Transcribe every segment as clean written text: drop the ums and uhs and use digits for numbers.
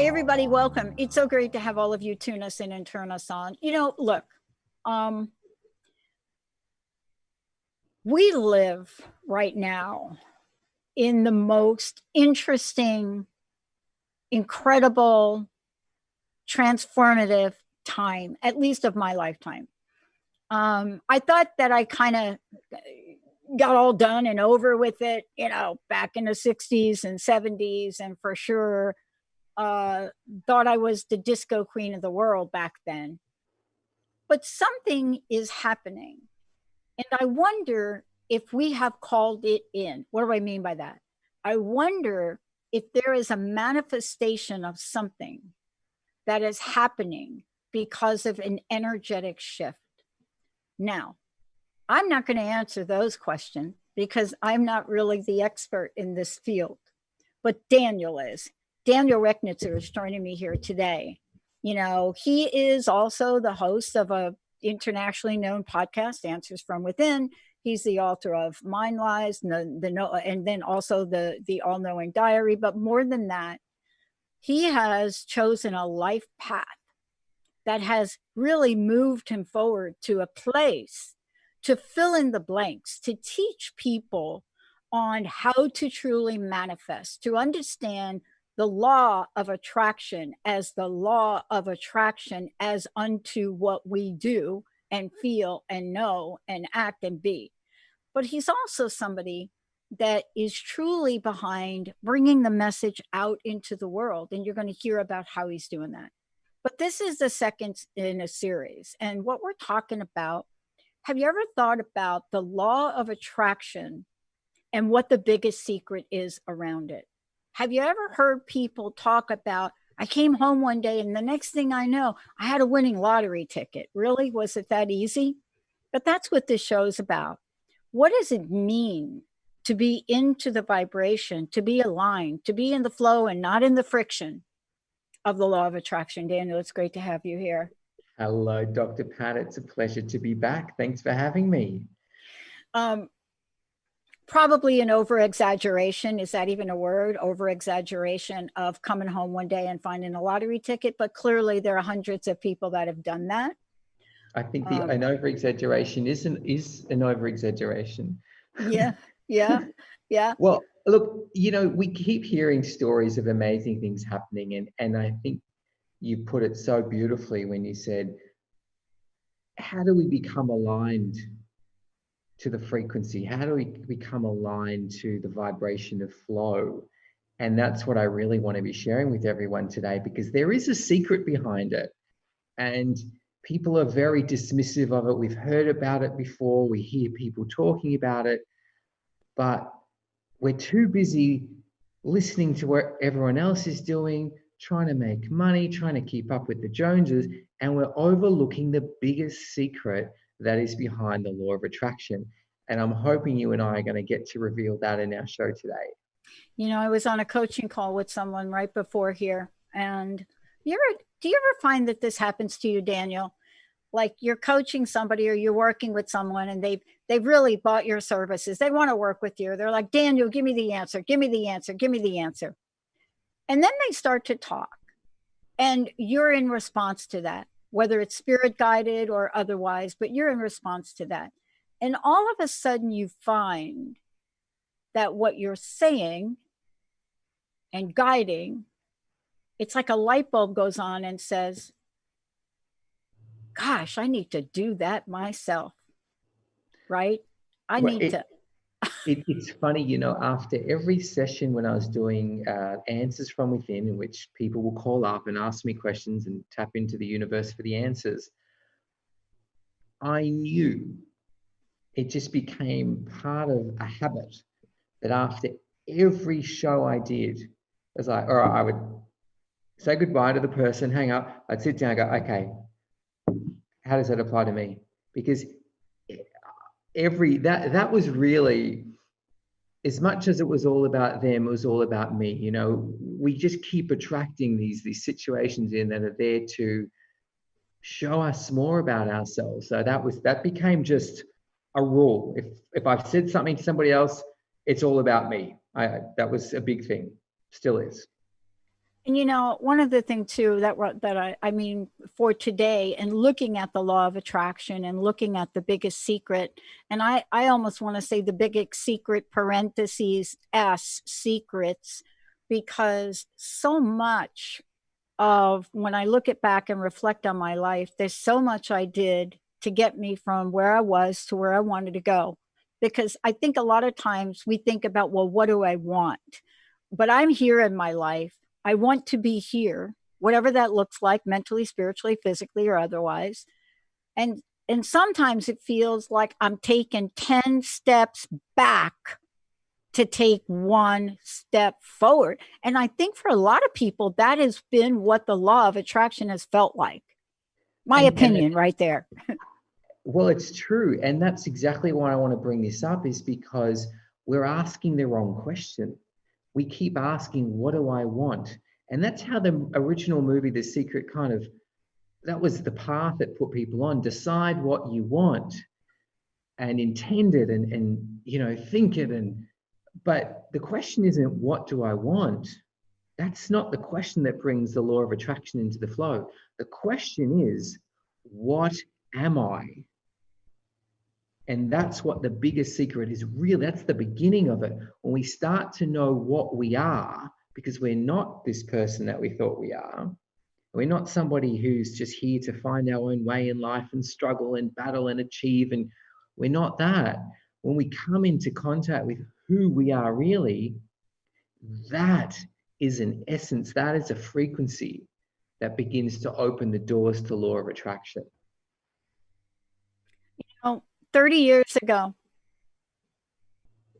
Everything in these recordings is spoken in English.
Hey, everybody, welcome. It's so great to have all of you tune us in and turn us on. Look, we live right now in the most interesting, incredible, transformative time, at least of my lifetime. I thought that I kind of got all done and over with it, back in the 60s and 70s, and for sure thought I was the disco queen of the world back then. But something is happening. And I wonder if we have called it in. What do I mean by that? I wonder if there is a manifestation of something that is happening because of an energetic shift. Now, I'm not going to answer those questions because I'm not really the expert in this field, but Daniel is. Daniel Rechnitzer is joining me here today. He is also the host of a internationally known podcast, Answers from Within. He's the author of Mind Lies, and then also the All Knowing Diary. But more than that, he has chosen a life path that has really moved him forward to a place to fill in the blanks, to teach people on how to truly manifest, to understand the law of attraction as the law of attraction as unto what we do and feel and know and act and be. But he's also somebody that is truly behind bringing the message out into the world. And you're going to hear about how he's doing that. But this is the second in a series. And what we're talking about, have you ever thought about the law of attraction and what the biggest secret is around it? Have you ever heard people talk about, I came home one day and the next thing I know, I had a winning lottery ticket. Really? Was it that easy? But that's what this show's about. What does it mean to be into the vibration, to be aligned, to be in the flow and not in the friction of the law of attraction? Daniel, it's great to have you here. Hello, Dr. Pat. It's a pleasure to be back. Thanks for having me. Probably an over-exaggeration. Is that even a word? Over-exaggeration of coming home one day and finding a lottery ticket. But clearly there are hundreds of people that have done that. I think an over-exaggeration is an over-exaggeration. Yeah. Well, look, we keep hearing stories of amazing things happening. And I think you put it so beautifully when you said, how do we become aligned to the frequency? How do we become aligned to the vibration of flow? And that's what I really want to be sharing with everyone today, because there is a secret behind it. And people are very dismissive of it. We've heard about it before. We hear people talking about it, but we're too busy listening to what everyone else is doing, trying to make money, trying to keep up with the Joneses, and we're overlooking the biggest secret that is behind the law of attraction. And I'm hoping you and I are going to get to reveal that in our show today. I was on a coaching call with someone right before here. And do you ever find that this happens to you, Daniel? Like you're coaching somebody or you're working with someone and they've really bought your services. They want to work with you. They're like, Daniel, give me the answer. Give me the answer. Give me the answer. And then they start to talk and you're in response to that, whether it's spirit guided or otherwise, but you're in response to that. And all of a sudden you find that what you're saying and guiding, it's like a light bulb goes on and says, gosh, I need to do that myself, right? It's funny, after every session when I was doing Answers from Within, in which people will call up and ask me questions and tap into the universe for the answers, I knew it just became part of a habit that after every show I did, I was like, all right, I would say goodbye to the person, hang up, I'd sit down and go, okay, how does that apply to me? Because that was really, as much as it was all about them, it was all about me. We just keep attracting these situations in that are there to show us more about ourselves. So that became just a rule. If I've said something to somebody else, it's all about me. That was a big thing. Still is. And one of the things too that I mean for today, and looking at the law of attraction and looking at the biggest secret, and I almost want to say the biggest secret parentheses S secrets, because so much of when I look it back and reflect on my life, there's so much I did to get me from where I was to where I wanted to go. Because I think a lot of times we think about, well, what do I want? But I'm here in my life. I want to be here, whatever that looks like, mentally, spiritually, physically, or otherwise. And sometimes it feels like I'm taking 10 steps back to take one step forward. And I think for a lot of people, that has been what the law of attraction has felt like. My And opinion right there. well, it's true. And that's exactly why I want to bring this up, is because we're asking the wrong question. We keep asking, what do I want? And that's how the original movie, The Secret, that was the path that put people on. Decide what you want and intend it, and think it. But the question isn't, what do I want? That's not the question that brings the law of attraction into the flow. The question is, what am I? And that's what the biggest secret is, really. That's the beginning of it. When we start to know what we are, because we're not this person that we thought we are. We're not somebody who's just here to find our own way in life and struggle and battle and achieve. And we're not that. When we come into contact with who we are really, that is an essence, that is a frequency that begins to open the doors to law of attraction. 30 years ago,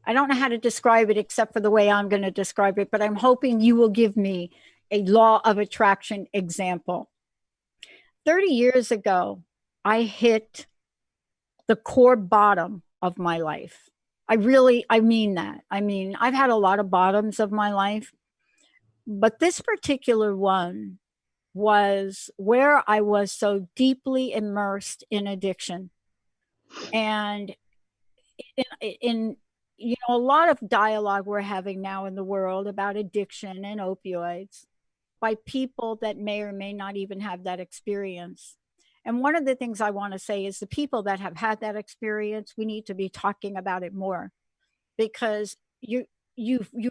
I don't know how to describe it except for the way I'm going to describe it, but I'm hoping you will give me a law of attraction example. 30 years ago, I hit the core bottom of my life. I mean that. I mean, I've had a lot of bottoms of my life, but this particular one was where I was so deeply immersed in addiction. And in a lot of dialogue we're having now in the world about addiction and opioids by people that may or may not even have that experience. And one of the things I want to say is the people that have had that experience, we need to be talking about it more, because you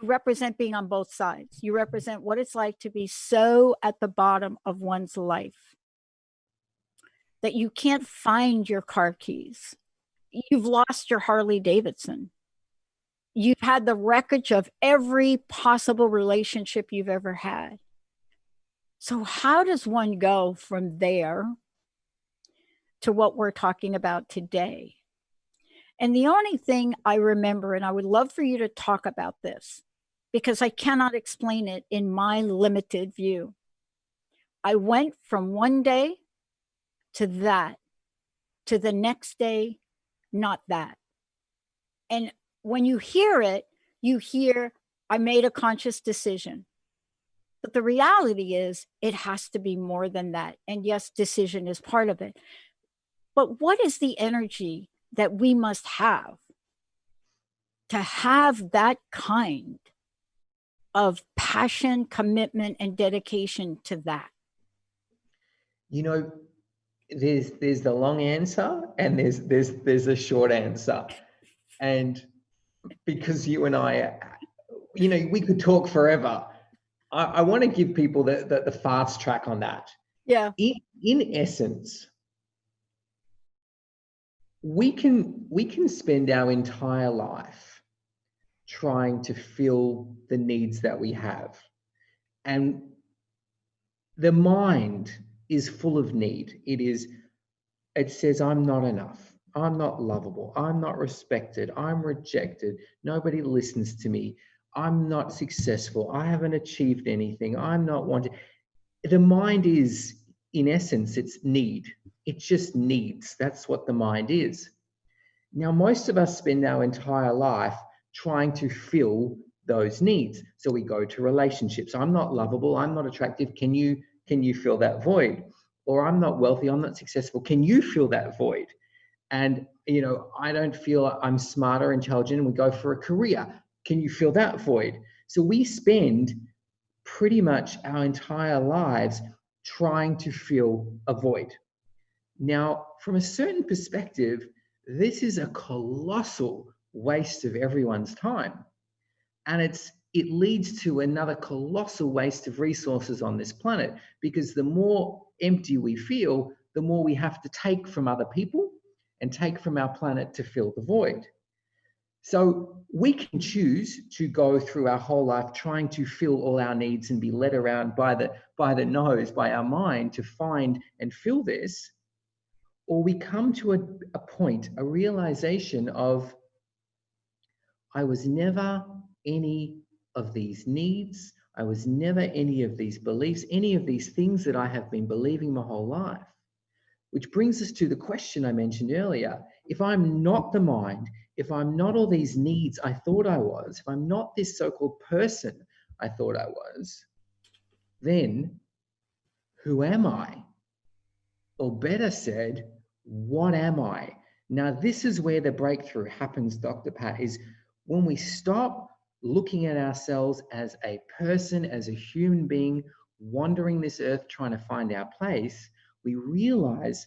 represent being on both sides. You represent what it's like to be so at the bottom of one's life that you can't find your car keys. You've lost your Harley Davidson. You've had the wreckage of every possible relationship you've ever had. So how does one go from there to what we're talking about today? And the only thing I remember, and I would love for you to talk about this, because I cannot explain it in my limited view. I went from one day to that, to the next day, not that. And when you hear it, you hear, I made a conscious decision. But the reality is, it has to be more than that. And yes, decision is part of it. But what is the energy that we must have to have that kind of passion, commitment, and dedication to that? There's the long answer and there's a short answer. And because you and I, we could talk forever. I want to give people the fast track on that. Yeah. In essence, we can spend our entire life trying to fill the needs that we have. And the mind is full of need. It says, I'm not enough. I'm not lovable. I'm not respected. I'm rejected. Nobody listens to me. I'm not successful. I haven't achieved anything. I'm not wanted. The mind is, in essence, it's need. It just needs. That's what the mind is. Now, most of us spend our entire life trying to fill those needs. So we go to relationships. I'm not lovable. I'm not attractive. Can you fill that void? Or I'm not wealthy. I'm not successful. Can you fill that void? And, I don't feel I'm smart or intelligent, and we go for a career. Can you fill that void? So we spend pretty much our entire lives trying to fill a void. Now, from a certain perspective, this is a colossal waste of everyone's time. And it leads to another colossal waste of resources on this planet, because the more empty we feel, the more we have to take from other people and take from our planet to fill the void. So we can choose to go through our whole life trying to fill all our needs and be led around by the nose, by our mind, to find and fill this. Or we come to a point, a realization of, I was never any of these needs. I was never any of these beliefs, any of these things that I have been believing my whole life. Which brings us to the question I mentioned earlier. If I'm not the mind, if I'm not all these needs I thought I was, if I'm not this so-called person I thought I was, then who am I? Or better said, what am I? Now, this is where the breakthrough happens, Dr. Pat, is when we stop looking at ourselves as a person, as a human being, wandering this earth, trying to find our place, we realize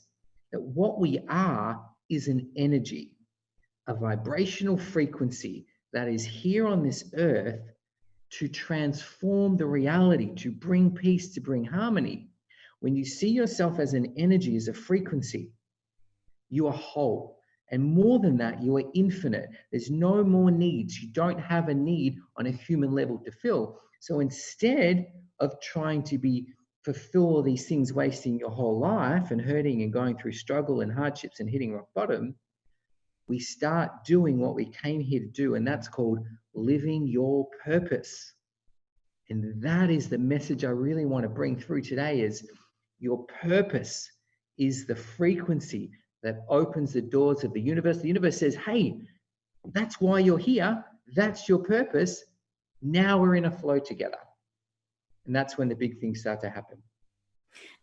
that what we are is an energy, a vibrational frequency that is here on this earth to transform the reality, to bring peace, to bring harmony. When you see yourself as an energy, as a frequency, you are whole. And more than that, you are infinite. There's no more needs. You don't have a need on a human level to fill. So instead of trying to fulfill all these things, wasting your whole life and hurting and going through struggle and hardships and hitting rock bottom, we start doing what we came here to do, and that's called living your purpose. And that is the message I really want to bring through today, is your purpose is the frequency that opens the doors of the universe. The universe says, hey, that's why you're here. That's your purpose. Now we're in a flow together. And that's when the big things start to happen.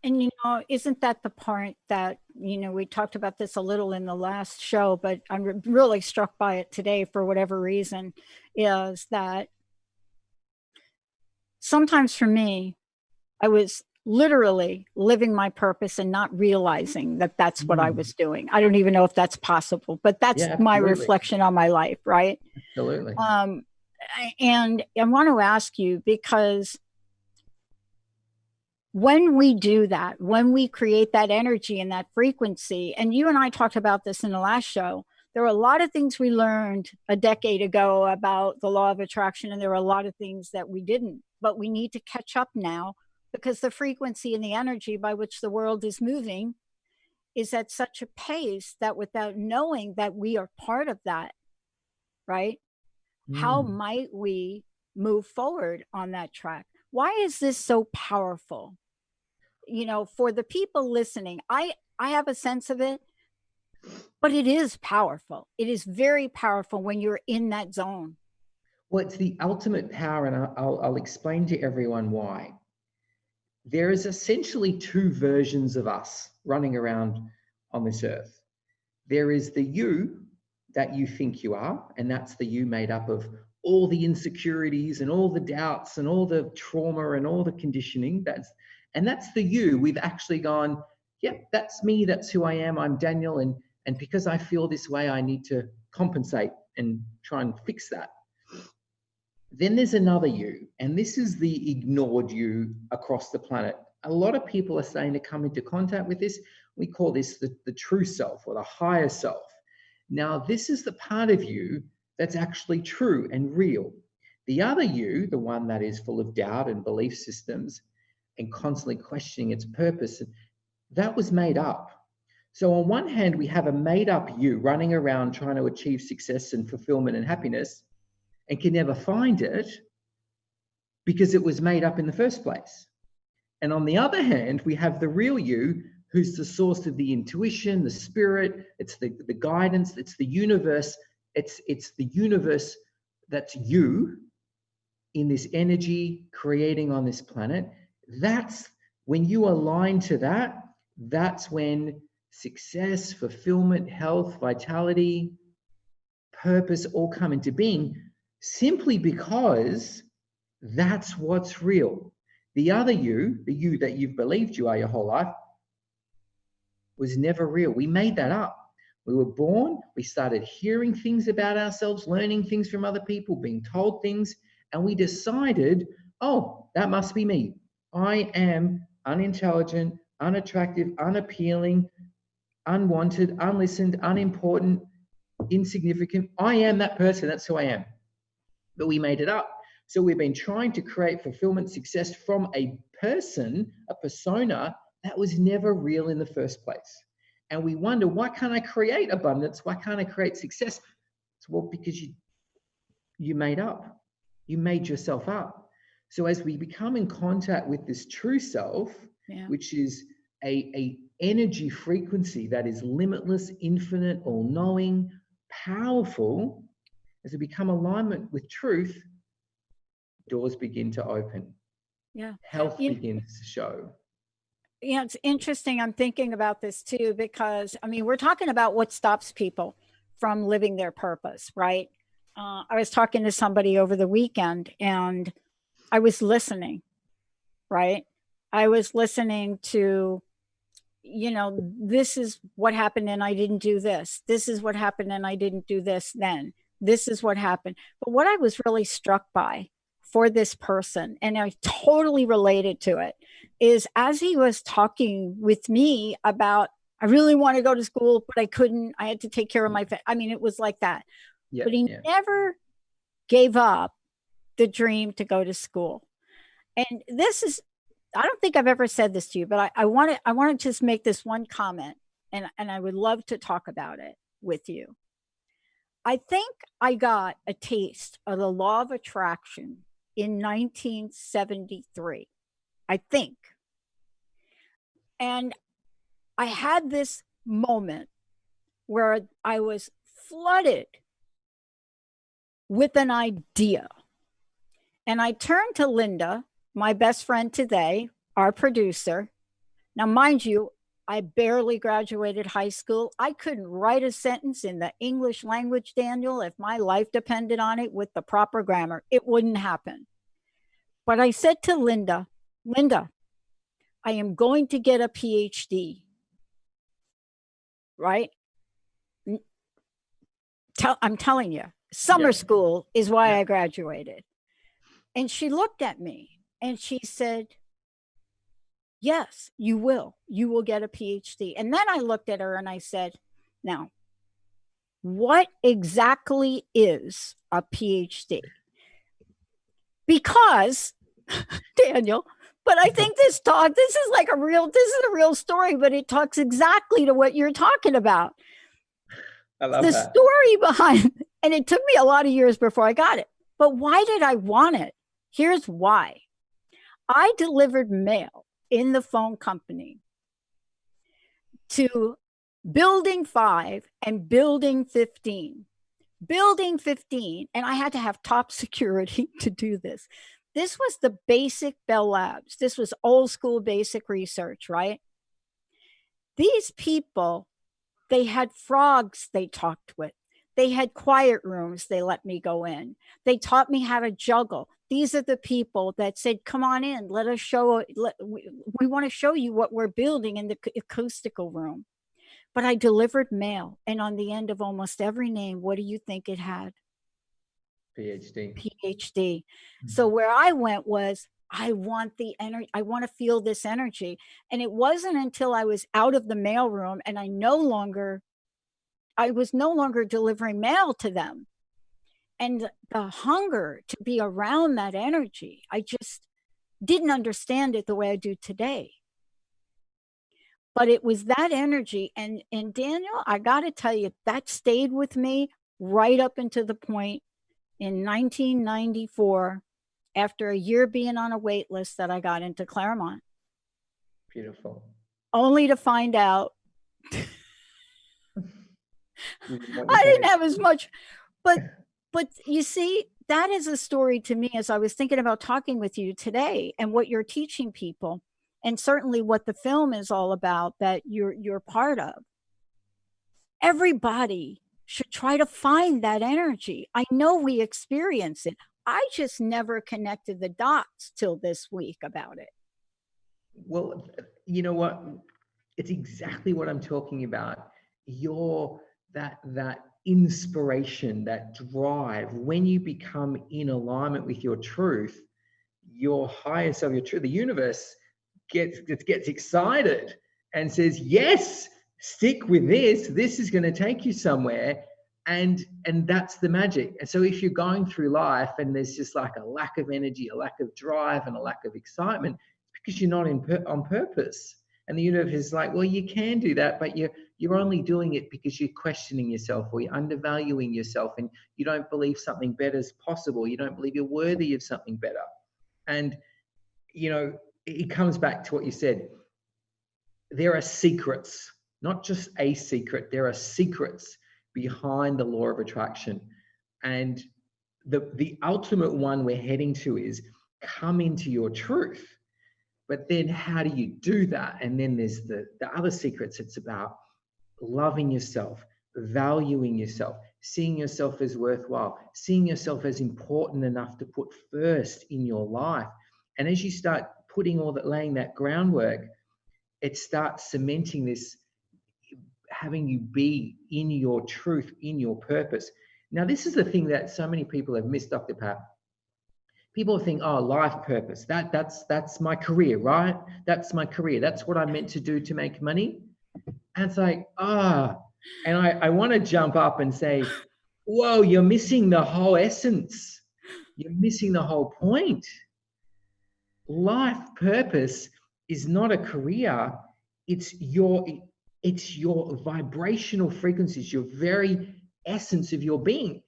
And, isn't that the part that, we talked about this a little in the last show, but I'm really struck by it today for whatever reason, is that sometimes for me, I was literally living my purpose and not realizing that that's what I was doing. I don't even know if that's possible, but that's my reflection on my life, right? Absolutely. And I want to ask you, because when we do that, when we create that energy and that frequency, and you and I talked about this in the last show, there were a lot of things we learned a decade ago about the law of attraction, and there were a lot of things that we didn't, but we need to catch up now, because the frequency and the energy by which the world is moving is at such a pace that without knowing that we are part of that, right? How might we move forward on that track? Why is this so powerful? For the people listening, I have a sense of it, but it is powerful. It is very powerful when you're in that zone. Well, it's the ultimate power, and I'll explain to everyone why. There is essentially two versions of us running around on this earth. There is the you that you think you are, and that's the you made up of all the insecurities and all the doubts and all the trauma and all the conditioning. That's the you. We've actually gone, yep, that's me, that's who I am, I'm Daniel, and because I feel this way, I need to compensate and try and fix that. Then there's another you, and this is the ignored you across the planet. A lot of people are starting to come into contact with this. We call this the true self, or the higher self. Now, this is the part of you that's actually true and real. The other you, the one that is full of doubt and belief systems and constantly questioning its purpose, that was made up. So on one hand, we have a made up you running around trying to achieve success and fulfillment and happiness, and can never find it because it was made up in the first place. And on the other hand, we have the real you, who's the source of the intuition, the spirit, it's the guidance, it's the universe. It's the universe that's you in this energy creating on this planet. That's when you align to that, that's when success, fulfillment, health, vitality, purpose all come into being, simply because That's what's real. The other you, the you that you've believed you are your whole life, was never real. We made that up. We were born, we started hearing things about ourselves, learning things from other people, being told things, and we decided, oh, that must be me. I am unintelligent, unattractive, unappealing, unwanted, unlistened, unimportant, insignificant. I am that person. That's who I am. But we made it up. So we've been trying to create fulfillment, success from a person, a persona that was never real in the first place. And we wonder, why can't I create abundance? Why can't I create success? Well, because you made up. You made yourself up. So as we become in contact with this true self, which is a energy frequency that is limitless, infinite, all-knowing, powerful, as we become alignment with truth, doors begin to open. Health begins to show. Yeah, it's interesting. I'm thinking about this too, because I mean, we're talking about what stops people from living their purpose, right? I was talking to somebody over the weekend and I was listening, right? I was listening to, you know, this is what happened and I didn't do this. This is what happened and I didn't do this then. This is what happened. But what I was really struck by for this person, and I totally related to it, is as he was talking with me about, I really want to go to school, but I couldn't. I had to take care of my family. I mean, it was like that. But he never gave up the dream to go to school. And this is, I don't think I've ever said this to you, but I want to just make this one comment, and I would love to talk about it with you. I think I got a taste of the law of attraction in 1973, I think. And I had this moment where I was flooded with an idea. And I turned to Linda, my best friend today, our producer. Now, mind you, I barely graduated high school. I couldn't write a sentence in the English language, Daniel, if my life depended on it with the proper grammar. It wouldn't happen. But I said to Linda, Linda, I am going to get a PhD, right? I'm telling you, summer school is why I graduated. And she looked at me and she said, yes, you will. You will get a PhD. And then I looked at her and I said, now, what exactly is a PhD? Because, Daniel, but I think this is a real story, but it talks exactly to what you're talking about. I love the that. Story behind, and it took me a lot of years before I got it. But why did I want it? Here's why. I delivered mail in the phone company to building 5 and building 15. Building 15, and I had to have top security to do this. This was the basic Bell Labs. This was old school basic research, right? These people, they had frogs they talked with. They had quiet rooms they let me go in. They taught me how to juggle. These are the people that said, come on in, let us show, we want to show you what we're building in the acoustical room. But I delivered mail, and on the end of almost every name, what do you think it had? PhD. Mm-hmm. So where I went was, I want the energy. I want to feel this energy. And it wasn't until I was out of the mailroom and I was no longer delivering mail to them. And the hunger to be around that energy, I just didn't understand it the way I do today. But it was that energy. And Daniel, I got to tell you, that stayed with me right up until the point in 1994, after a year being on a wait list, that I got into Claremont. Beautiful. Only to find out I didn't have as much. But you see, that is a story to me as I was thinking about talking with you today and what you're teaching people, and certainly what the film is all about that you're part of. Everybody should try to find that energy. I know we experience it. I just never connected the dots till this week about it. Well, you know what? It's exactly what I'm talking about. Your that inspiration, that drive, when you become in alignment with your truth, your higher self, your truth, the universe gets excited and says, yes, stick with this. This is going to take you somewhere. And that's the magic. And so if you're going through life and there's just like a lack of energy, a lack of drive, and a lack of excitement, it's because you're not on purpose. And the universe is like, well, you can do that, but you're only doing it because you're questioning yourself, or you're undervaluing yourself, and you don't believe something better is possible. You don't believe you're worthy of something better. And it comes back to what you said. There are secrets, not just a secret. There are secrets behind the law of attraction. And the ultimate one we're heading to is come into your truth. But then how do you do that? And then there's the other secrets. It's about loving yourself, valuing yourself, seeing yourself as worthwhile, seeing yourself as important enough to put first in your life. And as you start laying that groundwork, it starts cementing this, having you be in your truth, in your purpose. Now, this is the thing that so many people have missed, Dr. Pat. People think, oh, life purpose, that's my career, right? That's my career. That's what I'm meant to do to make money. And it's like, and I want to jump up and say, whoa, you're missing the whole essence. You're missing the whole point. Life purpose is not a career. It's your vibrational frequencies, your very essence of your being.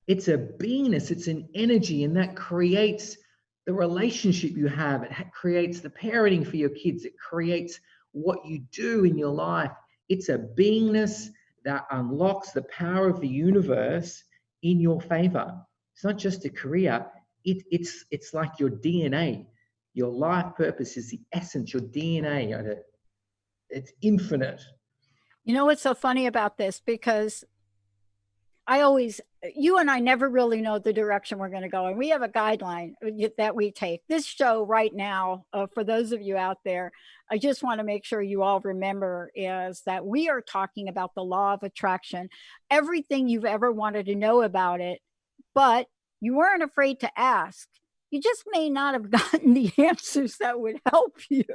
It's a beingness, it's an energy, and that creates the relationship you have. It creates the parenting for your kids. It creates what you do in your life. It's a beingness that unlocks the power of the universe in your favor. It's not just a career. It's like your DNA. Your life purpose is the essence, your DNA. It's infinite. You know what's so funny about this? Because you and I never really know the direction we're going to go. And we have a guideline that we take. This show right now, for those of you out there, I just want to make sure you all remember is that we are talking about the law of attraction, everything you've ever wanted to know about it, but you weren't afraid to ask. You just may not have gotten the answers that would help you.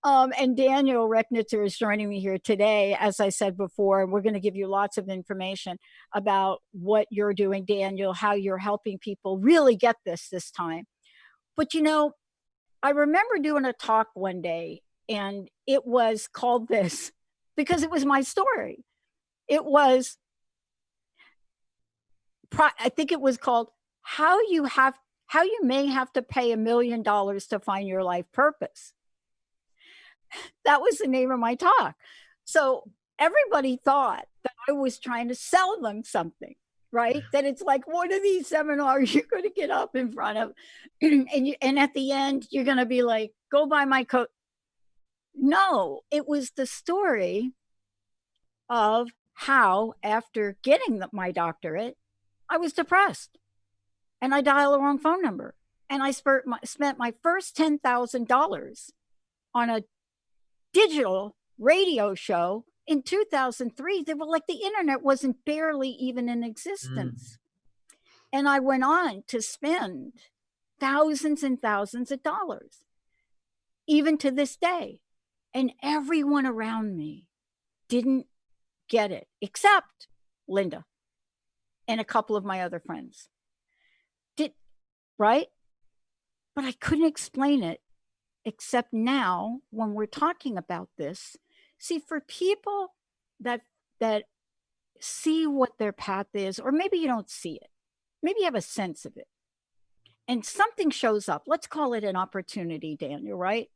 And Daniel Rechnitzer is joining me here today. As I said before, we're going to give you lots of information about what you're doing, Daniel, how you're helping people really get this time. But I remember doing a talk one day, and it was called this because it was my story. It was, I think it was called how you may have to pay $1 million to find your life purpose. That was the name of my talk. So everybody thought that I was trying to sell them something, right? That it's like one of these seminars you're going to get up in front of, and at the end you're going to be like, go buy my coat. No, it was the story of how after getting my doctorate, I was depressed, and I dialed the wrong phone number, and I spent my first $10,000 on a digital radio show in 2003. They were like, the internet wasn't barely even in existence. And I went on to spend thousands and thousands of dollars, even to this day. And everyone around me didn't get it, except Linda and a couple of my other friends. Right? But I couldn't explain it. Except now, when we're talking about this, see, for people that see what their path is, or maybe you don't see it, maybe you have a sense of it, and something shows up. Let's call it an opportunity, Daniel, right?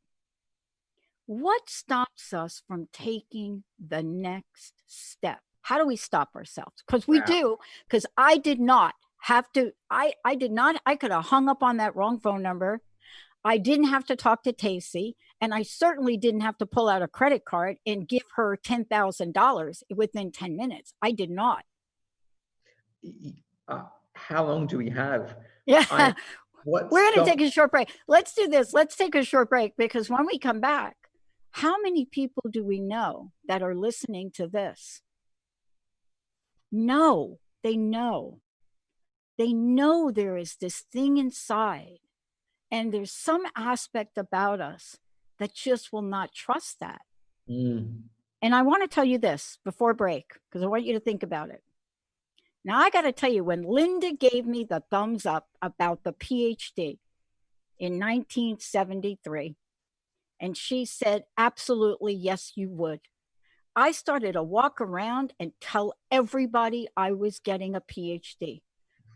What stops us from taking the next step? How do we stop ourselves? Because we do, because I did not have to, I could have hung up on that wrong phone number. I didn't have to talk to Tacy, and I certainly didn't have to pull out a credit card and give her $10,000 within 10 minutes. I did not. how long do we have? Yeah. What We're going to stopped? take a short break. Let's do this. Let's take a short break, because when we come back, how many people do we know that are listening to this? No, they know. They know there is this thing inside, and there's some aspect about us that just will not trust that. And I want to tell you this before break, because I want you to think about it. Now, I got to tell you, when Linda gave me the thumbs up about the PhD in 1973, and she said, absolutely, yes, you would, I started to walk around and tell everybody I was getting a PhD.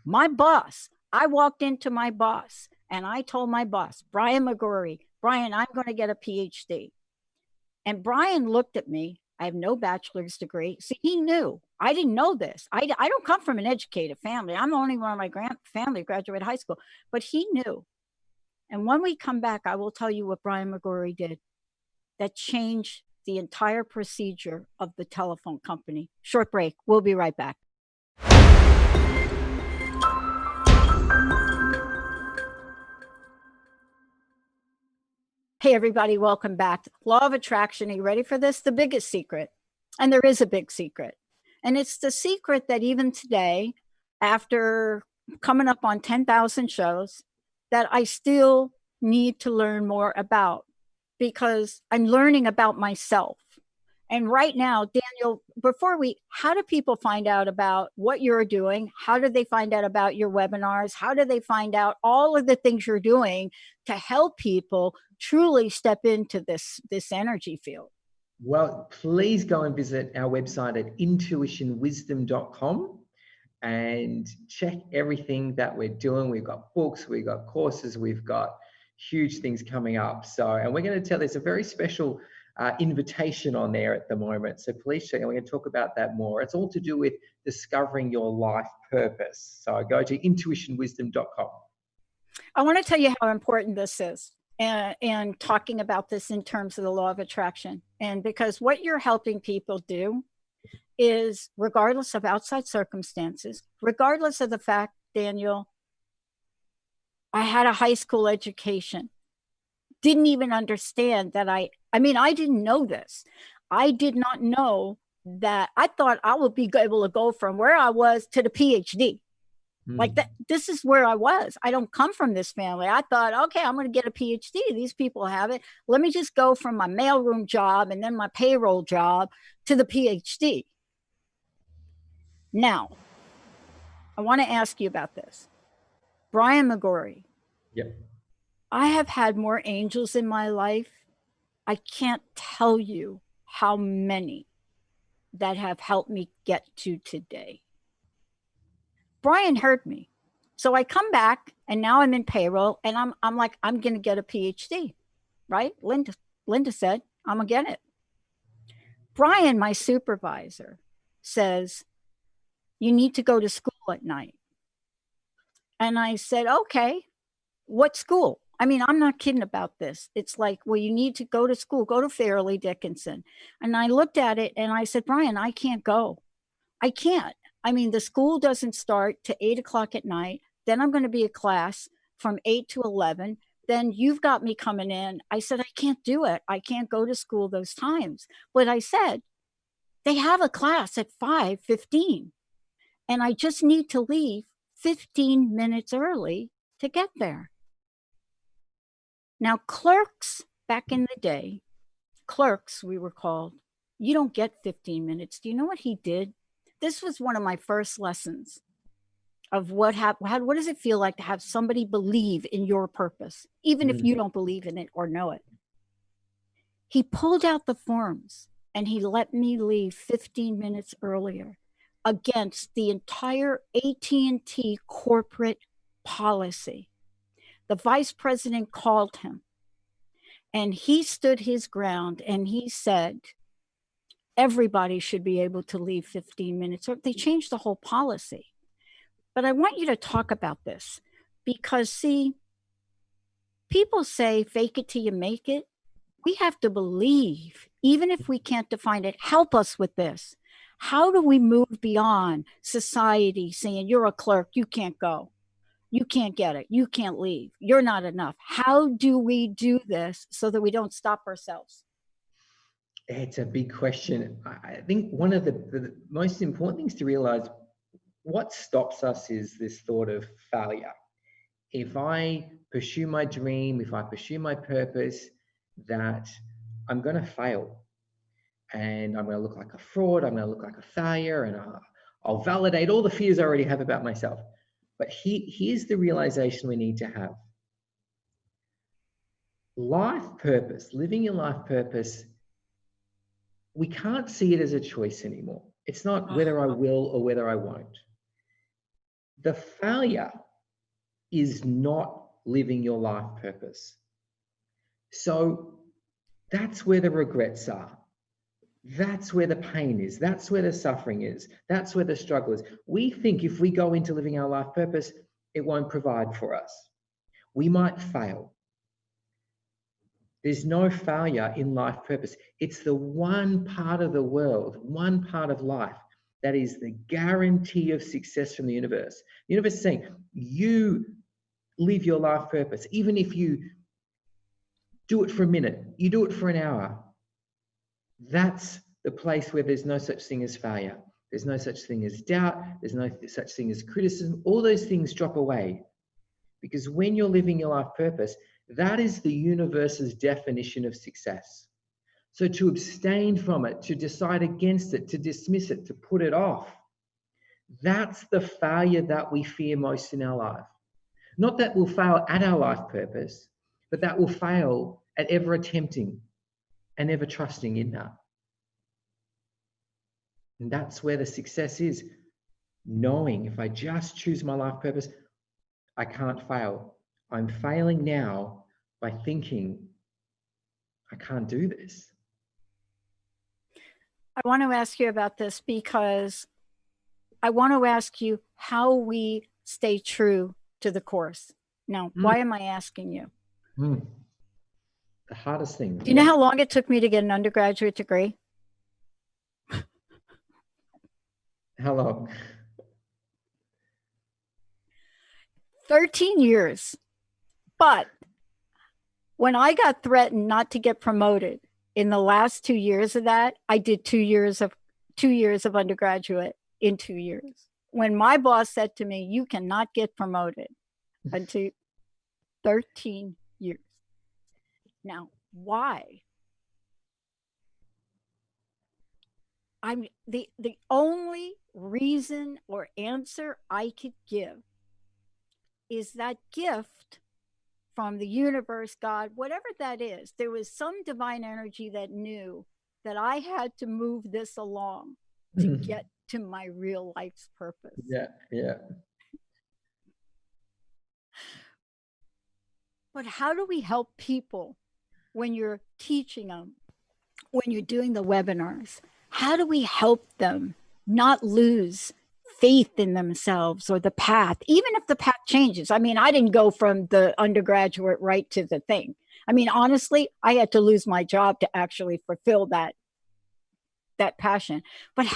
My boss, I walked into my boss and I told my boss, Brian McGorry, Brian, I'm going to get a PhD. And Brian looked at me. I have no bachelor's degree. So he knew. I didn't know this. I don't come from an educated family. I'm the only one in my family graduated high school, but he knew. And when we come back, I will tell you what Brian McGorry did that changed the entire procedure of the telephone company. Short break. We'll be right back. Hey, everybody, welcome back. Law of attraction. Are you ready for this? The biggest secret. And there is a big secret. And it's the secret that even today, after coming up on 10,000 shows, that I still need to learn more about, because I'm learning about myself. And right now, Daniel, how do people find out about what you're doing? How do they find out about your webinars? How do they find out all of the things you're doing to help people truly step into this energy field? Well, please go and visit our website at intuitionwisdom.com and check everything that we're doing. We've got books, we've got courses, we've got huge things coming up. So, and we're going to there's a very special invitation on there at the moment. So please check, and we're going to talk about that more. It's all to do with discovering your life purpose. So go to intuitionwisdom.com. I want to tell you how important this is, and talking about this in terms of the law of attraction. And because what you're helping people do is, regardless of outside circumstances, regardless of the fact, Daniel, I had a high school education, didn't even understand that I didn't know this. I did not know that. I thought I would be able to go from where I was to the PhD. Like that, this is where I was. I don't come from this family. I thought, okay, I'm going to get a PhD. These people have it. Let me just go from my mailroom job and then my payroll job to the PhD. Now, I want to ask you about this. Brian McGorry. Yep. I have had more angels in my life. I can't tell you how many that have helped me get to today. Brian heard me. So I come back and now I'm in payroll and I'm like, I'm going to get a PhD, right? Linda said, I'm going to get it. Brian, my supervisor, says, you need to go to school at night. And I said, okay, what school? I mean, I'm not kidding about this. It's like, well, you need to go to school, go to Fairleigh Dickinson. And I looked at it and I said, Brian, I can't go. I can't. I mean, the school doesn't start to 8:00 at night. Then I'm going to be a class from 8 to 11. Then you've got me coming in. I said, I can't do it. I can't go to school those times. But I said, they have a class at 5:15. And I just need to leave 15 minutes early to get there. Now, clerks back in the day, clerks, we were called, you don't get 15 minutes. Do you know what he did? This was one of my first lessons of what does it feel like to have somebody believe in your purpose, even if you don't believe in it or know it. He pulled out the forms and he let me leave 15 minutes earlier against the entire AT&T corporate policy. The vice president called him and he stood his ground and he said, everybody should be able to leave 15 minutes, or they changed the whole policy. But I want you to talk about this because, see, people say fake it till you make it. We have to believe, even if we can't define it. Help us with this. How do we move beyond society saying you're a clerk, you can't go, you can't get it, you can't leave, you're not enough? How do we do this so that we don't stop ourselves? It's a big question. I think one of the most important things to realize, what stops us is this thought of failure. If I pursue my dream, if I pursue my purpose, that I'm going to fail and I'm going to look like a fraud, I'm going to look like a failure, and I'll validate all the fears I already have about myself. But here's the realization we need to have. Life purpose, living your life purpose, we can't see it as a choice anymore. It's not whether I will or whether I won't. The failure is not living your life purpose. So that's where the regrets are. That's where the pain is. That's where the suffering is. That's where the struggle is. We think if we go into living our life purpose, it won't provide for us. We might fail. There's no failure in life purpose. It's the one part of the world, one part of life that is the guarantee of success from the universe. The universe is saying, you live your life purpose. Even if you do it for a minute, you do it for an hour, that's the place where there's no such thing as failure. There's no such thing as doubt. There's no such thing as criticism. All those things drop away. Because when you're living your life purpose, that is the universe's definition of success. So to abstain from it, to decide against it, to dismiss it, to put it off, that's the failure that we fear most in our life. Not that we'll fail at our life purpose, but that we'll fail at ever attempting and ever trusting in that. And that's where the success is. Knowing if I just choose my life purpose, I can't fail. I'm failing now by thinking I can't do this. I want to ask you about this because I want to ask you how we stay true to the course. Now, why am I asking you? The hardest thing. Do you know how long it took me to get an undergraduate degree? How long? 13 years. But when I got threatened not to get promoted in the last 2 years of that, I did 2 years of undergraduate in 2 years. When my boss said to me, you cannot get promoted until 13 years. Now, why? I'm the only reason or answer I could give is that gift from the universe, God, whatever that is. There was some divine energy that knew that I had to move this along to get to my real life's purpose. Yeah. But how do we help people when you're teaching them, when you're doing the webinars? How do we help them not lose faith in themselves or the path, even if the path changes? I mean, I didn't go from the undergraduate right to the thing. I mean, honestly, I had to lose my job to actually fulfill that passion. But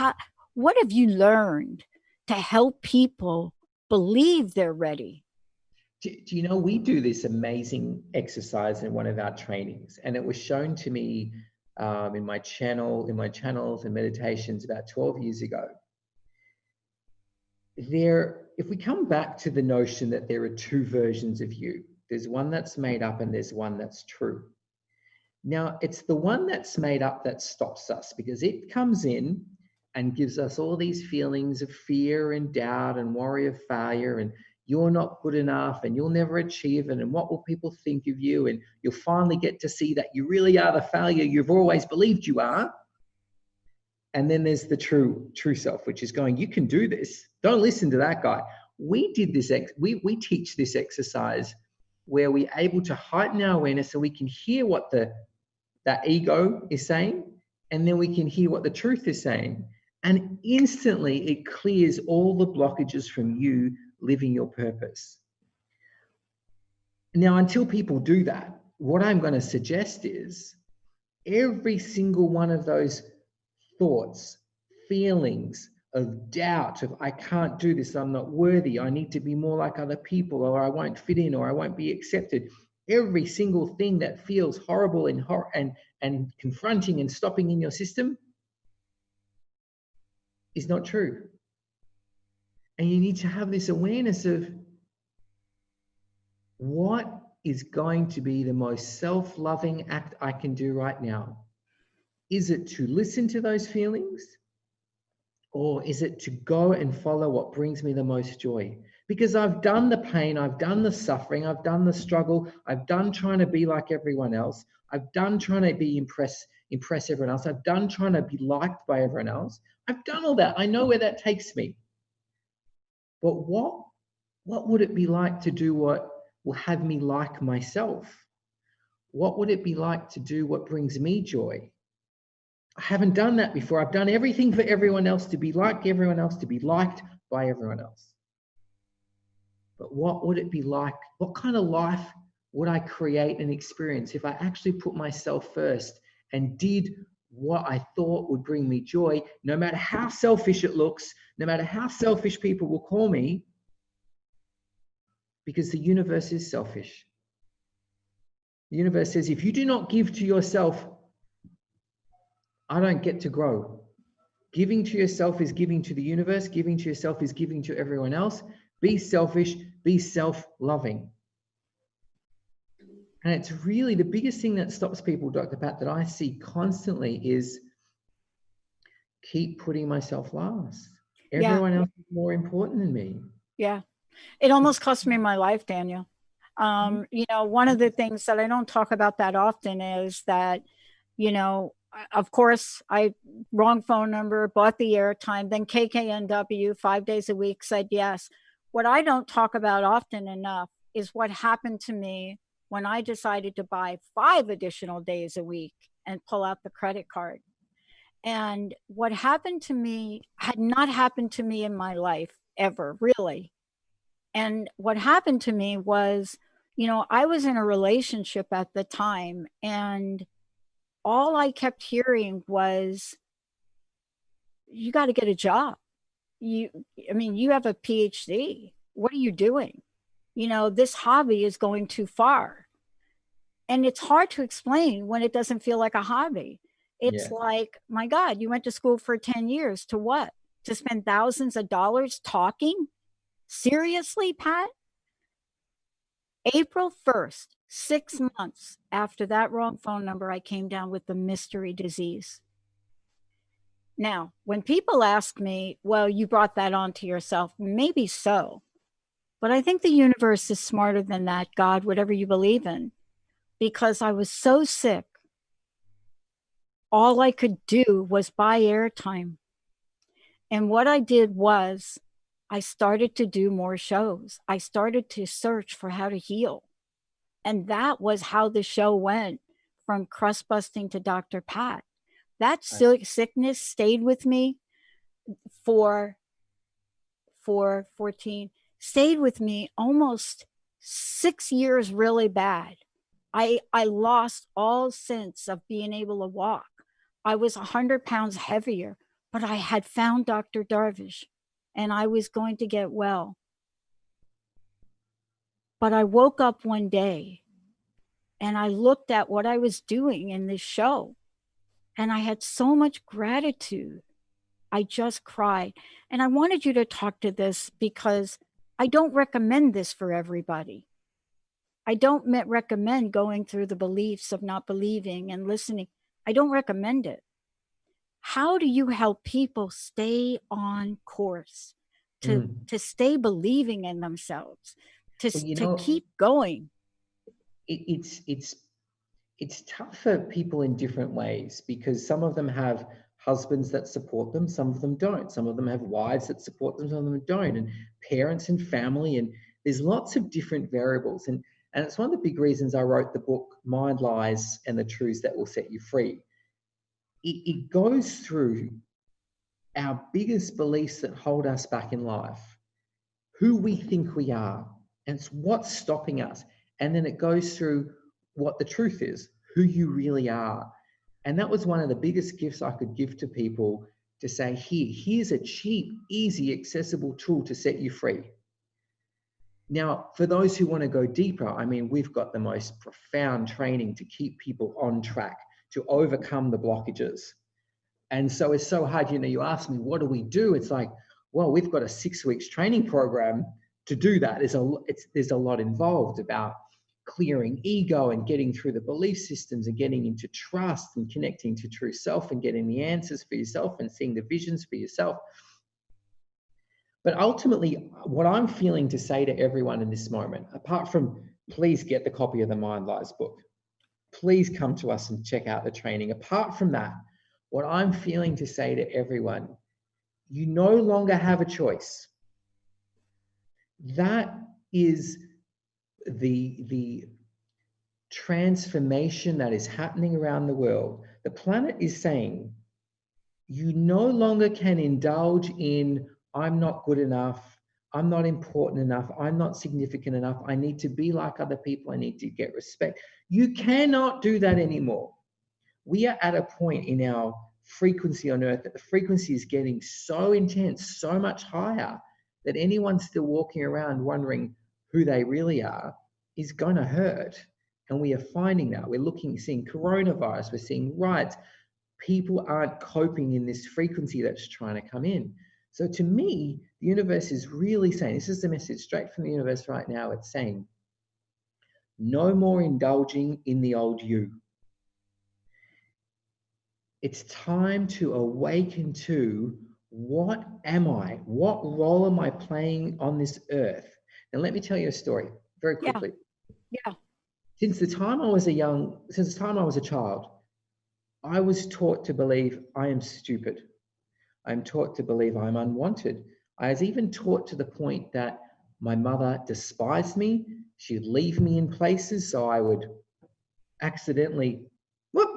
what have you learned to help people believe they're ready? Do you know, we do this amazing exercise in one of our trainings, and it was shown to me in my channels and meditations about 12 years ago. If we come back to the notion that there are two versions of you, there's one that's made up and there's one that's true. Now, it's the one that's made up that stops us, because it comes in and gives us all these feelings of fear and doubt and worry of failure, and you're not good enough and you'll never achieve it, and what will people think of you, and you'll finally get to see that you really are the failure you've always believed you are. And then there's the true self, which is going, you can do this. Don't listen to that guy. We teach this exercise where we're able to heighten our awareness so we can hear what that ego is saying, and then we can hear what the truth is saying. And instantly it clears all the blockages from you living your purpose. Now, until people do that, what I'm going to suggest is every single one of those thoughts, feelings of doubt, of I can't do this, I'm not worthy, I need to be more like other people, or I won't fit in, or I won't be accepted. Every single thing that feels horrible and confronting and stopping in your system is not true. And you need to have this awareness of what is going to be the most self-loving act I can do right now. Is it to listen to those feelings? Or is it to go and follow what brings me the most joy? Because I've done the pain, I've done the suffering, I've done the struggle, I've done trying to be like everyone else, I've done trying to be impress everyone else, I've done trying to be liked by everyone else. I've done all that. I know where that takes me. But what would it be like to do what will have me like myself? What would it be like to do what brings me joy? I haven't done that before. I've done everything for everyone else, to be like everyone else, to be liked by everyone else. But what would it be like? What kind of life would I create and experience if I actually put myself first and did what I thought would bring me joy, no matter how selfish it looks, no matter how selfish people will call me, because the universe is selfish. The universe says, if you do not give to yourself, I don't get to grow. Giving to yourself is giving to the universe. Giving to yourself is giving to everyone else. Be selfish, be self-loving. And it's really the biggest thing that stops people, Dr. Pat, that I see constantly is keep putting myself last. Everyone else is more important than me. Yeah. It almost cost me my life, Daniel. You know, one of the things that I don't talk about that often is that, you know, of course, wrong phone number, bought the airtime, then KKNW 5 days a week said yes. What I don't talk about often enough is what happened to me when I decided to buy 5 additional days a week and pull out the credit card. And what happened to me had not happened to me in my life ever, really. And what happened to me was, you know, I was in a relationship at the time, and all I kept hearing was, you got to get a job. I mean, you have a PhD. What are you doing? You know, this hobby is going too far. And it's hard to explain when it doesn't feel like a hobby. It's like, my God, you went to school for 10 years to what? To spend thousands of dollars talking? Seriously, Pat? April 1st, 6 months after that wrong phone number, I came down with the mystery disease. Now, when people ask me, well, you brought that on to yourself, maybe so. But I think the universe is smarter than that, God, whatever you believe in, because I was so sick. All I could do was buy airtime. And what I did was I started to do more shows. I started to search for how to heal. And that was how the show went, from crust busting to Dr. Pat. That sickness stayed with me for 14, stayed with me almost 6 years really bad. I lost all sense of being able to walk. I was 100 pounds heavier, but I had found Dr. Darvish and I was going to get well. But I woke up one day and I looked at what I was doing in this show, and I had so much gratitude. I just cried. And I wanted you to talk to this because I don't recommend this for everybody. I don't recommend going through the beliefs of not believing and listening. I don't recommend it. How do you help people stay on course, to stay believing in themselves, to keep going? It's tough for people in different ways, because some of them have husbands that support them, some of them don't. Some of them have wives that support them, some of them don't, and parents and family, and there's lots of different variables. And it's one of the big reasons I wrote the book, Mind Lies and the Truths That Will Set You Free. It goes through our biggest beliefs that hold us back in life, who we think we are, and it's what's stopping us. And then it goes through what the truth is, who you really are. And that was one of the biggest gifts I could give to people, to say, here's a cheap, easy, accessible tool to set you free. Now, for those who want to go deeper, I mean, we've got the most profound training to keep people on track, to overcome the blockages. And so it's so hard, you ask me, what do we do? It's like, well, we've got a 6 weeks training program to do that. There's a lot involved about clearing ego and getting through the belief systems and getting into trust and connecting to true self and getting the answers for yourself and seeing the visions for yourself. But ultimately, what I'm feeling to say to everyone in this moment, apart from please get the copy of the Mind Lies book, please come to us and check out the training. Apart from that, what I'm feeling to say to everyone, you no longer have a choice. That is the transformation that is happening around the world. The planet is saying, you no longer can indulge in, I'm not good enough, I'm not important enough, I'm not significant enough, I need to be like other people, I need to get respect. You cannot do that anymore. We are at a point in our frequency on Earth that the frequency is getting so intense, so much higher, that anyone still walking around wondering who they really are is going to hurt. And we are finding that. We're seeing coronavirus, we're seeing riots. People aren't coping in this frequency that's trying to come in. So to me, the universe is really saying, this is the message straight from the universe right now. It's saying, no more indulging in the old you. It's time to awaken to, what am I? What role am I playing on this earth? And let me tell you a story very quickly. Yeah. Since the time I was a child, I was taught to believe I am stupid. I'm taught to believe I'm unwanted. I was even taught to the point that my mother despised me. She'd leave me in places, so I would accidentally,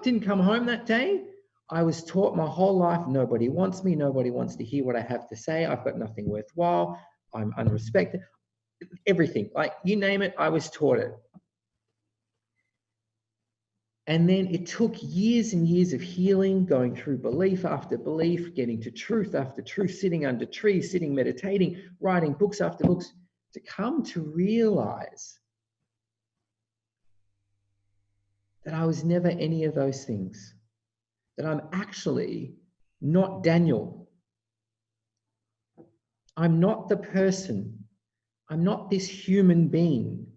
didn't come home that day. I was taught my whole life, nobody wants me, nobody wants to hear what I have to say, I've got nothing worthwhile, I'm unrespected. Everything, like you name it, I was taught it. And then it took years and years of healing, going through belief after belief, getting to truth after truth, sitting under trees, sitting, meditating, writing books after books, to come to realize that I was never any of those things, that I'm actually not Daniel. I'm not the person. I'm not this human being.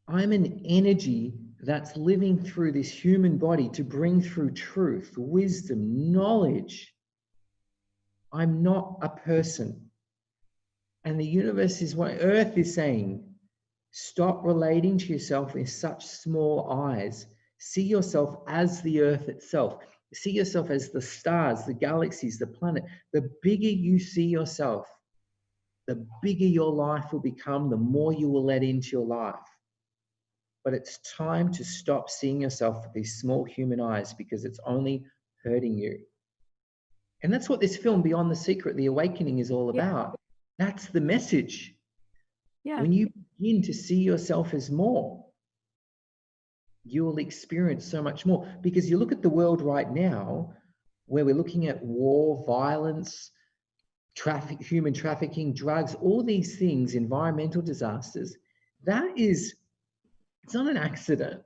I'm an energy that's living through this human body to bring through truth, wisdom, knowledge. I'm not a person. And the universe is what Earth is saying. Stop relating to yourself in such small eyes. See yourself as the Earth itself. See yourself as the stars, the galaxies, the planet. The bigger you see yourself, the bigger your life will become, the more you will let into your life. But it's time to stop seeing yourself with these small human eyes, because it's only hurting you. And that's what this film, Beyond the Secret, The Awakening, is all about. That's the message. Yeah. When you begin to see yourself as more, you will experience so much more. Because you look at the world right now, where we're looking at war, violence, human trafficking, drugs, all these things, environmental disasters, it's not an accident.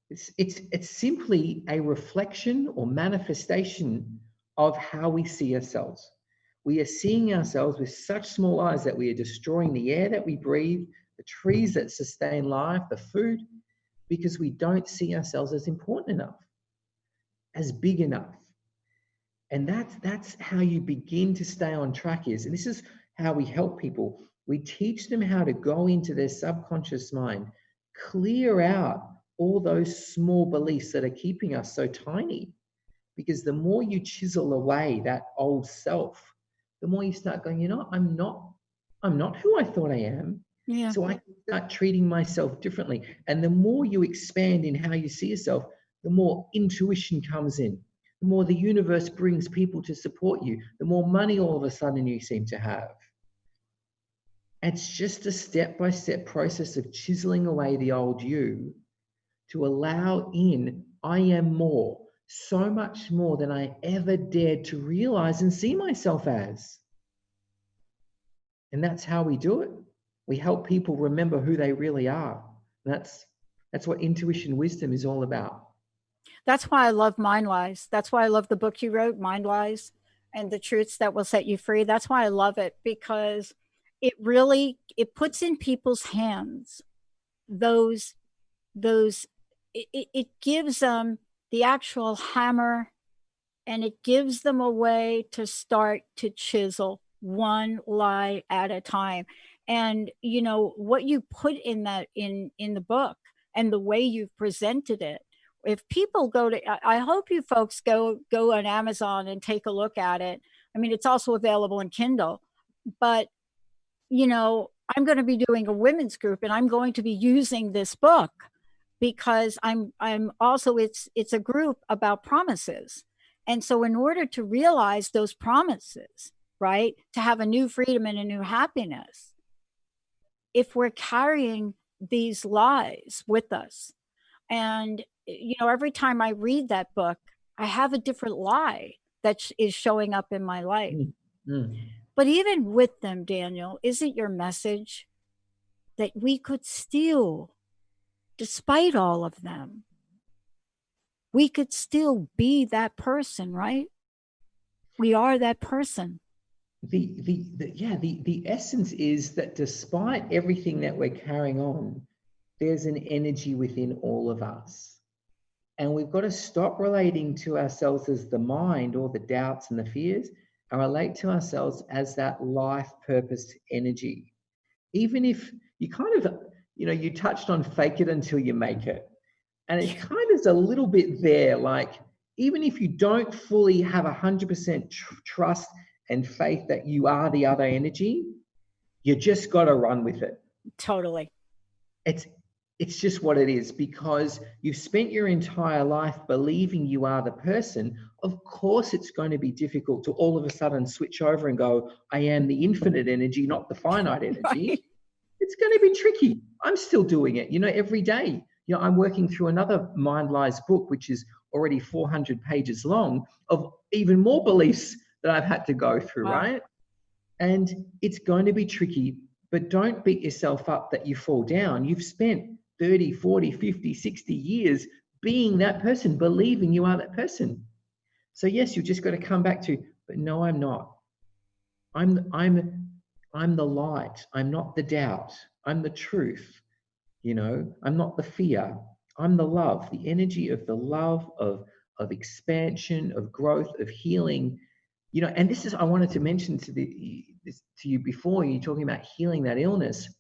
It's simply a reflection or manifestation of how we see ourselves. We are seeing ourselves with such small eyes that we are destroying the air that we breathe, the trees that sustain life, the food, because we don't see ourselves as important enough, as big enough. And that's how you begin to stay on track and this is how we help people. We teach them how to go into their subconscious mind, clear out all those small beliefs that are keeping us so tiny. Because the more you chisel away that old self, the more you start going, I'm not who I thought I am. Yeah. So I can start treating myself differently. And the more you expand in how you see yourself, the more intuition comes in. The more the universe brings people to support you, the more money all of a sudden you seem to have. It's just a step-by-step process of chiseling away the old you to allow in, I am more. so much more than I ever dared to realize and see myself as. And that's how we do it. We help people remember who they really are. And that's what intuition wisdom is all about. That's why I love Mind Wise. That's why I love the book you wrote, Mind Wise, and the truths that will set you free. That's why I love it, because it puts in people's hands those it gives them the actual hammer, and it gives them a way to start to chisel one lie at a time. And what you put in the book and the way you've presented it, if people go to, I hope you folks go on Amazon and take a look at it. I mean, it's also available in Kindle, but I'm going to be doing a women's group, and I'm going to be using this book because I'm also, it's a group about promises. And so in order to realize those promises, right, to have a new freedom and a new happiness, if we're carrying these lies with us, and every time I read that book, I have a different lie that is showing up in my life. Mm-hmm. But even with them, Daniel, isn't your message that we could still, despite all of them, we could still be that person, right? We are that person. The essence is that despite everything that we're carrying on, there's an energy within all of us. And we've got to stop relating to ourselves as the mind or the doubts and the fears, and relate to ourselves as that life purpose energy. Even if you kind of, you touched on fake it until you make it. And it kind of is a little bit there, like, even if you don't fully have 100% trust and faith that you are the other energy, you just got to run with it. Totally. It's just what it is, because you've spent your entire life believing you are the person. Of course, it's going to be difficult to all of a sudden switch over and go, I am the infinite energy, not the finite energy. Right. It's going to be tricky. I'm still doing it, every day. I'm working through another Mind Lies book, which is already 400 pages long, of even more beliefs that I've had to go through, wow. Right? And it's going to be tricky, but don't beat yourself up that you fall down. You've spent 30, 40, 50, 60 years being that person, believing you are that person. So yes, you've just got to come back to, but no, I'm not. I'm the light. I'm not the doubt. I'm the truth. I'm not the fear. I'm the love, the energy of the love, of expansion, of growth, of healing. And this is, I wanted to mention to you before, you're talking about healing that illness.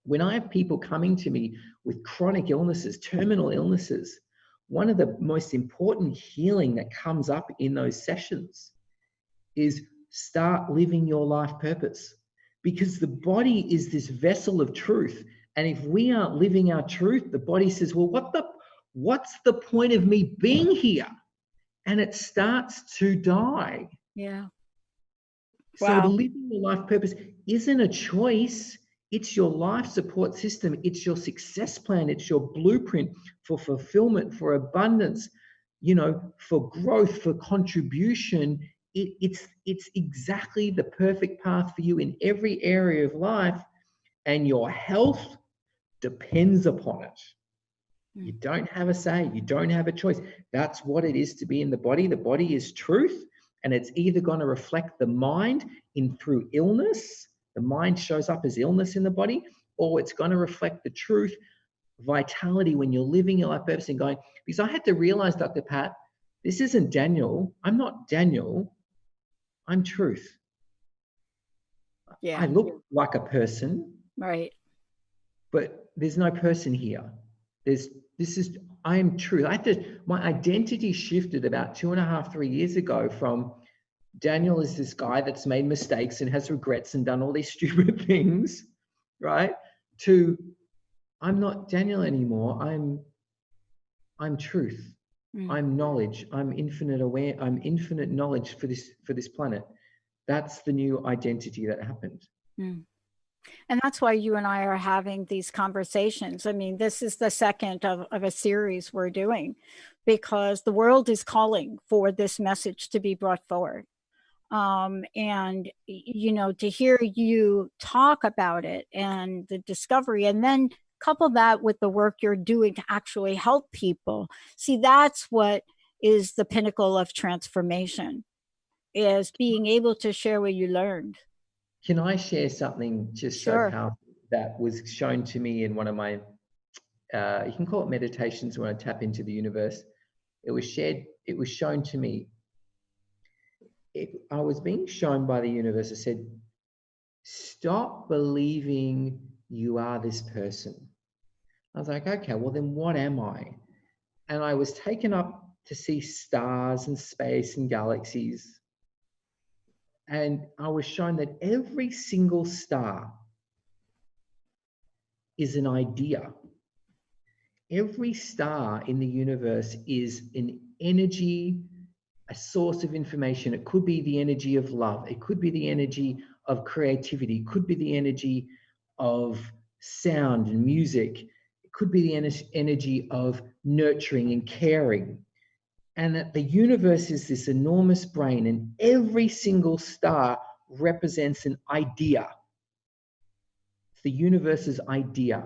When I have people coming to me with chronic illnesses, terminal illnesses, one of the most important healing that comes up in those sessions is start living your life purpose. Because the body is this vessel of truth. And if we aren't living our truth, the body says, well, what's the point of me being here? And it starts to die. Yeah. Wow. So living your life purpose isn't a choice. It's your life support system. It's your success plan. It's your blueprint for fulfillment, for abundance, for growth, for contribution. It's exactly the perfect path for you in every area of life. And your health depends upon it. You don't have a say. You don't have a choice. That's what it is to be in the body. The body is truth, and it's either going to reflect the mind through illness. The mind shows up as illness in the body, or it's going to reflect the truth, vitality, when you're living your life purpose and going, because I had to realize, Dr. Pat, this isn't Daniel. I'm not Daniel. I'm truth. Yeah. I look like a person. Right. But there's no person here. I am truth. My identity shifted about 2.5, 3 years ago from Daniel is this guy that's made mistakes and has regrets and done all these stupid things, right? To I'm not Daniel anymore. I'm truth. I'm knowledge. I'm infinite aware. I'm infinite knowledge for this planet. That's the new identity that happened. And that's why you and I are having these conversations. I mean, this is the second of a series we're doing, because the world is calling for this message to be brought forward. And, you know, to hear you talk about it and the discovery, and then couple that with the work you're doing to actually help people. See, that's what is the pinnacle of transformation, is being able to share what you learned. Can I share something just so Sure. powerful that was shown to me in one of my, you can call it meditations when I tap into the universe. It was shown to me. I was being shown by the universe. It said, stop believing you are this person. I was like, okay, well then what am I? And I was taken up to see stars and space and galaxies. And I was shown that every single star is an idea. Every star in the universe is an energy, a source of information. It could be the energy of love. It could be the energy of creativity. It could be the energy of sound and music. It could be the energy of nurturing and caring. And that the universe is this enormous brain, and every single star represents an idea. It's the universe's idea.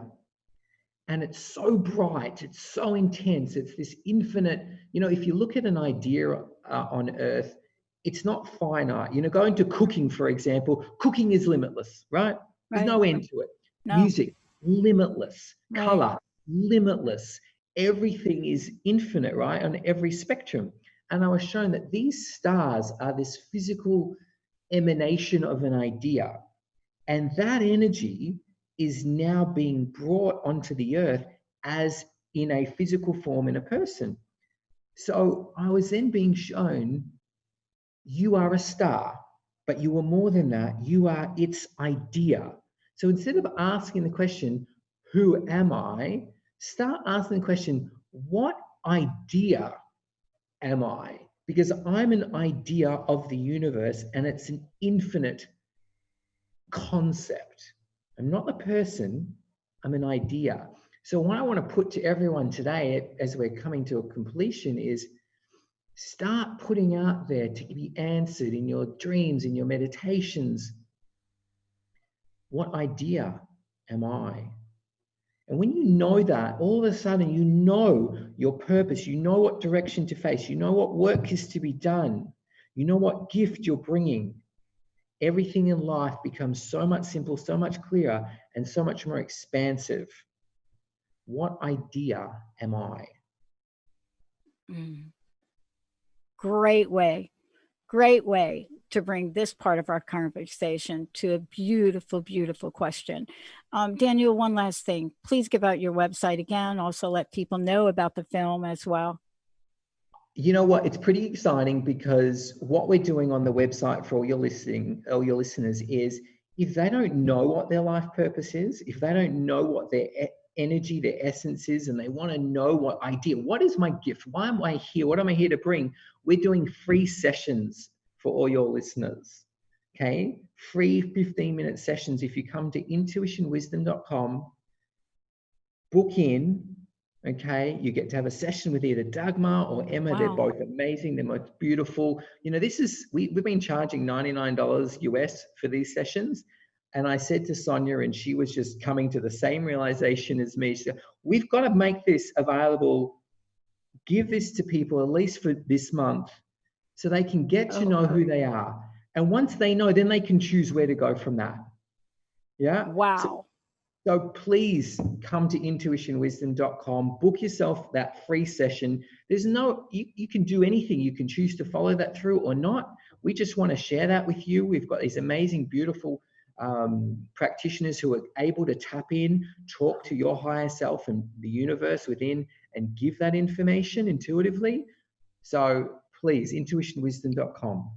And it's so bright, it's so intense, it's this infinite, you know, if you look at an idea on earth, it's not finite. You know, going to cooking, for example, cooking is limitless, right? There's no end to it. No. Music, limitless. Right. Color, limitless. Everything is infinite, right? On every spectrum. And I was shown that these stars are this physical emanation of an idea. And that energy is now being brought onto the earth as in a physical form in a person. So I was then being shown, you are a star, but you are more than that. You are its idea. So instead of asking the question, who am I? Start asking the question, what idea am I? Because I'm an idea of the universe, and it's an infinite concept. I'm not the person, I'm an idea. So what I want to put to everyone today as we're coming to a completion is start putting out there to be answered in your dreams, in your meditations. What idea am I? And when you know that, all of a sudden you know your purpose, you know what direction to face, you know what work is to be done, you know what gift you're bringing. Everything in life becomes so much simpler, so much clearer, and so much more expansive. What idea am I? Great way to bring this part of our conversation to a beautiful, beautiful question. Daniel, one last thing. Please give out your website again. Also let people know about the film as well. You know what? It's pretty exciting because what we're doing on the website for all your listeners is, if they don't know what their life purpose is, if they don't know what their energy, their essence is, and they want to know what idea, what is my gift? Why am I here? What am I here to bring? We're doing free sessions for all your listeners. Okay? Free 15-minute sessions. If you come to intuitionwisdom.com, book in. Okay, you get to have a session with either Dagmar or Emma. Wow. They're both amazing. They're most beautiful. You know, this is, we've been charging $99 US for these sessions. And I said to Sonia, and she was just coming to the same realization as me. She said, we've got to make this available, give this to people at least for this month so they can get to know who they are. And once they know, then they can choose where to go from that. Yeah. Wow. So please come to intuitionwisdom.com, book yourself that free session. There's no, you can do anything. You can choose to follow that through or not. We just want to share that with you. We've got these amazing, beautiful practitioners who are able to tap in, talk to your higher self and the universe within, and give that information intuitively. So please, intuitionwisdom.com.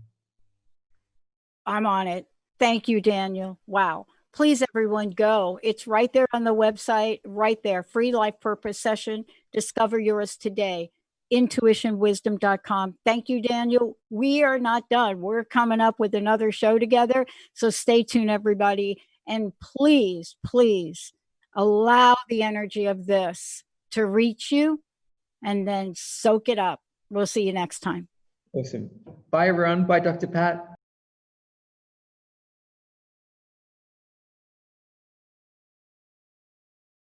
I'm on it. Thank you, Daniel. Wow. Please, everyone, go. It's right there on the website, right there. Free life purpose session. Discover yours today. Intuitionwisdom.com. Thank you, Daniel. We are not done. We're coming up with another show together. So stay tuned, everybody. And please, please allow the energy of this to reach you and then soak it up. We'll see you next time. Awesome. Bye, everyone. Bye, Dr. Pat.